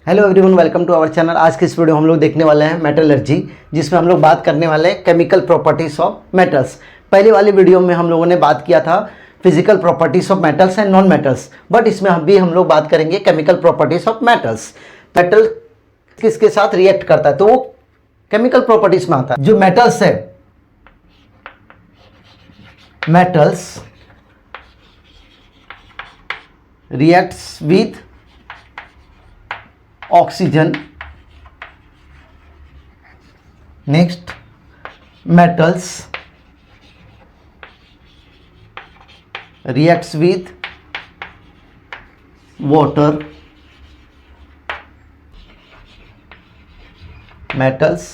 Hello everyone, welcome to our channel. आज के इस वीडियो हम लोग देखने वाले हैं मेटलर्जी, जिसमें हम लोग बात करने वाले हैं केमिकल प्रॉपर्टीज ऑफ मेटल्स। पहले वाले वीडियो में हम लोगों ने बात किया था physical properties of metals and non metals, but इसमें हम लोग बात करेंगे chemical properties of metals. Metal किसके साथ रिएक्ट करता है तो वो केमिकल प्रॉपर्टीज में आता है। जो मेटल्स है, metals reacts with oxygen. Next, metals reacts with water. Metals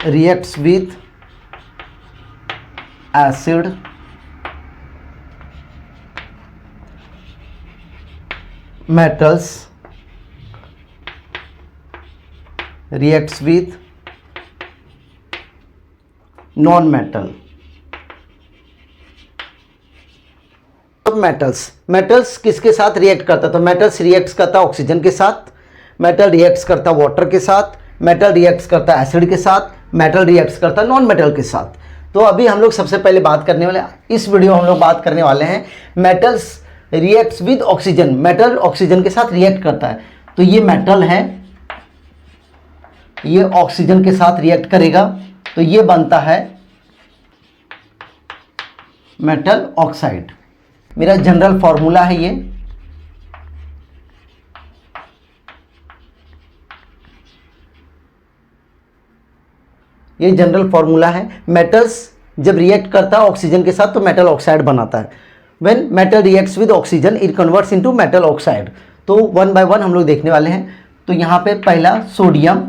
reacts with acid. Metals reacts with non-metal. Metals किसके साथ रिएक्ट करता है तो मेटल्स रिएक्ट्स करता है ऑक्सीजन के साथ, मेटल रिएक्ट्स करता है वाटर के साथ, मेटल रिएक्ट्स करता है एसिड के साथ, मेटल रिएक्ट्स करता है नॉन मेटल के साथ। तो अभी हम लोग सबसे पहले बात करने वाले, इस वीडियो में हम लोग बात करने वाले हैं metals reacts with oxygen. Metal oxygen के साथ रिएक्ट करता है तो ये मेटल है, ये ऑक्सीजन के साथ रिएक्ट करेगा तो ये बनता है मेटल ऑक्साइड। मेरा जनरल फॉर्मूला है ये जनरल फॉर्मूला है। मेटल्स जब रिएक्ट करता है ऑक्सीजन के साथ तो मेटल ऑक्साइड बनाता है। When metal reacts with oxygen it converts into metal oxide. तो वन बाय वन हम लोग देखने वाले हैं। तो यहाँ पे पहला सोडियम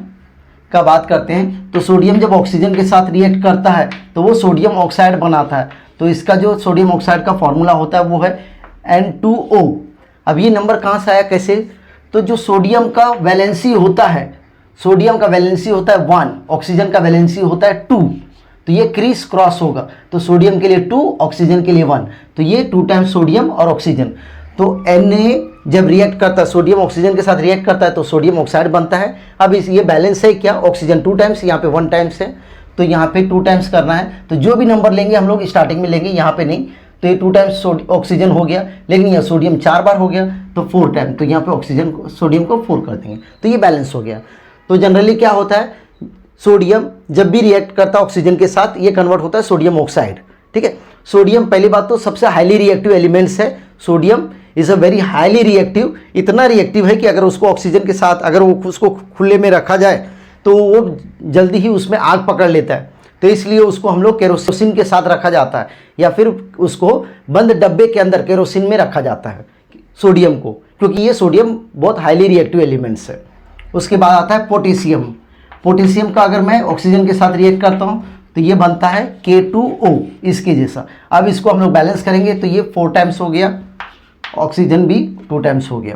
का बात करते हैं। तो सोडियम जब ऑक्सीजन के साथ रिएक्ट करता है तो वो सोडियम ऑक्साइड बनाता है। तो इसका जो सोडियम ऑक्साइड का फॉर्मूला होता है वो है N2O। अब ये नंबर कहाँ से आया, कैसे? तो जो सोडियम का वैलेंसी होता है, सोडियम का वैलेंसी होता है 1, ऑक्सीजन का वैलेंसी होता है 2, तो ये क्रीस क्रॉस होगा। तो सोडियम के लिए 2, ऑक्सीजन के लिए 1, तो ये 2 टाइम्स सोडियम और ऑक्सीजन। तो Na जब रिएक्ट करता है, सोडियम ऑक्सीजन के साथ रिएक्ट करता है तो सोडियम ऑक्साइड बनता है। अब इस ये बैलेंस है क्या, ऑक्सीजन 2 टाइम्स, यहाँ पे 1 टाइम्स है तो यहाँ पे 2 टाइम्स करना है। तो जो भी नंबर लेंगे हम लोग स्टार्टिंग में लेंगे, यहाँ पे नहीं। तो ये 2 टाइम्स ऑक्सीजन हो गया, लेकिन यह सोडियम 4 बार हो गया तो 4 टाइम, तो यहाँ पे ऑक्सीजन सोडियम को 4 कर देंगे तो ये बैलेंस हो गया। तो जनरली क्या होता है, सोडियम जब भी रिएक्ट करता है ऑक्सीजन के साथ ये कन्वर्ट होता है सोडियम ऑक्साइड। ठीक है, सोडियम पहली बात तो सबसे हाईली रिएक्टिव एलिमेंट्स है। Sodium is a very highly reactive, इतना रिएक्टिव है कि अगर उसको ऑक्सीजन के साथ अगर उसको खुले में रखा जाए तो वो जल्दी ही उसमें आग पकड़ लेता है। तो इसलिए उसको हम लोग केरोसिन के साथ रखा जाता है या फिर उसको बंद डब्बे के अंदर केरोसिन में रखा जाता है सोडियम को, क्योंकि ये सोडियम बहुत हाईली रिएक्टिव एलिमेंट्स है। उसके बाद आता है पोटेशियम। पोटेशियम का अगर मैं ऑक्सीजन के साथ रिएक्ट करता हूँ तो ये बनता है K2O, इसके जैसा। अब इसको हम लोग बैलेंस करेंगे तो ये 4 टाइम्स हो गया, ऑक्सीजन भी 2 टाइम्स हो गया।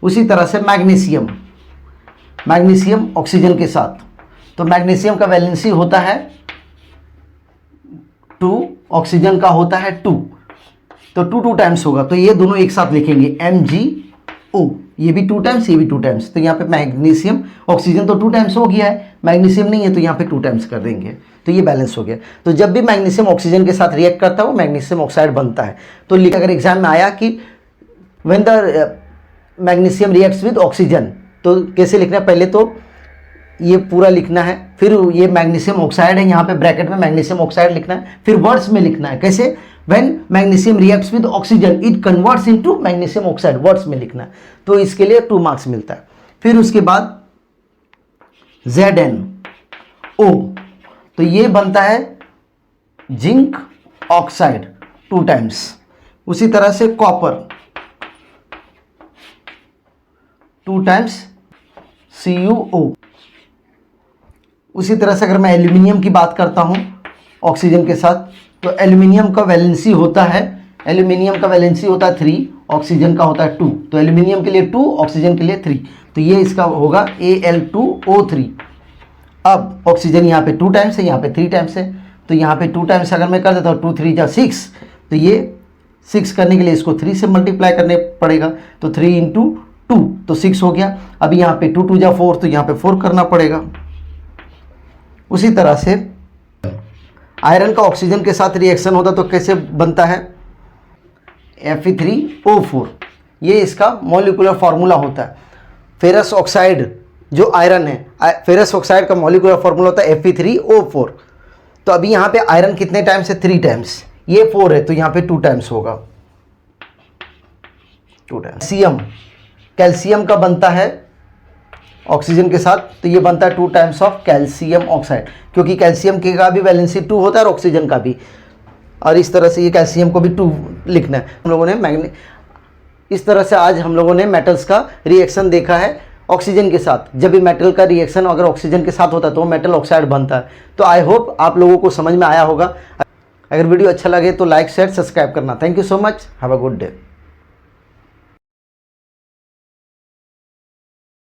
उसी तरह से मैग्नीशियम, मैग्नीशियम ऑक्सीजन के साथ, तो मैग्नीशियम का वैलेंसी होता है 2, ऑक्सीजन का होता है 2, तो 2 टाइम्स होगा। तो ये दोनों एक साथ लिखेंगे MgO, ये भी 2 टाइम्स, ये भी 2 टाइम्स। तो यहाँ पे मैग्नीशियम, ऑक्सीजन तो 2 टाइम्स हो गया है, मैग्नीशियम नहीं है तो यहाँ पे 2 टाइम्स कर देंगे तो ये बैलेंस हो गया। तो जब भी मैग्नीशियम ऑक्सीजन के साथ रिएक्ट करता है वो मैग्नीशियम ऑक्साइड बनता है। तो अगर एग्जाम में आया कि when the magnesium reacts with oxygen, तो कैसे लिखना है, पहले तो ये पूरा लिखना है, फिर ये मैग्नीशियम ऑक्साइड है, यहाँ पे ब्रैकेट में मैग्नीशियम ऑक्साइड लिखना है, फिर वर्ड्स में लिखना है कैसे, when magnesium reacts with oxygen it converts into magnesium oxide, words में लिखना है। तो इसके लिए 2 मार्क्स मिलता है। फिर उसके बाद ZnO, तो ये बनता है जिंक ऑक्साइड 2 टाइम्स। उसी तरह से कॉपर 2 टाइम्स CuO। उसी तरह से अगर मैं एल्यूमिनियम की बात करता हूँ ऑक्सीजन के साथ, तो एल्यूमिनियम का वैलेंसी होता है, एल्यूमिनियम का वैलेंसी होता है 3, ऑक्सीजन का होता है 2, तो एल्यूमिनियम के लिए 2, ऑक्सीजन के लिए 3, तो ये इसका होगा Al2O3। अब ऑक्सीजन यहाँ पे 2 टाइम्स है, यहाँ पे 3 टाइम्स है, तो यहाँ पे 2 टाइम्स अगर मैं कर देता हूँ 2 3 जा 6, तो ये 6 करने के लिए इसको 3 से मल्टीप्लाई करने पड़ेगा, तो 3 × 2 तो 6 हो गया। अभी यहाँ पे 2 2 जा 4 तो यहाँ पे 4 करना पड़ेगा। उसी तरह से आयरन का ऑक्सीजन के साथ रिएक्शन होता तो कैसे बनता है, Fe3O4, ये इसका मॉलिक्यूलर फार्मूला होता है। फेरस ऑक्साइड जो आयरन है, फेरस ऑक्साइड का मॉलिक्यूलर फार्मूला होता है Fe3O4। तो अभी यहाँ पे आयरन कितने टाइम्स है, 3 टाइम्स, ये 4 है तो यहाँ पे 2 टाइम्स होगा, 2 टाइम्स। कैल्शियम का बनता है ऑक्सीजन के साथ तो ये बनता है 2 टाइम्स ऑफ कैल्शियम ऑक्साइड, क्योंकि कैल्शियम के का भी वैलेंसी 2 होता है और ऑक्सीजन का भी, और इस तरह से ये कैल्शियम को भी 2 लिखना है। हम लोगों ने इस तरह से आज हम लोगों ने मेटल्स का रिएक्शन देखा है ऑक्सीजन के साथ। जब भी मेटल का रिएक्शन अगर ऑक्सीजन के साथ होता है तो मेटल ऑक्साइड बनता है। तो आई होप आप लोगों को समझ में आया होगा। अगर वीडियो अच्छा लगे तो लाइक शेयर सब्सक्राइब करना। Thank you so much, have a good day.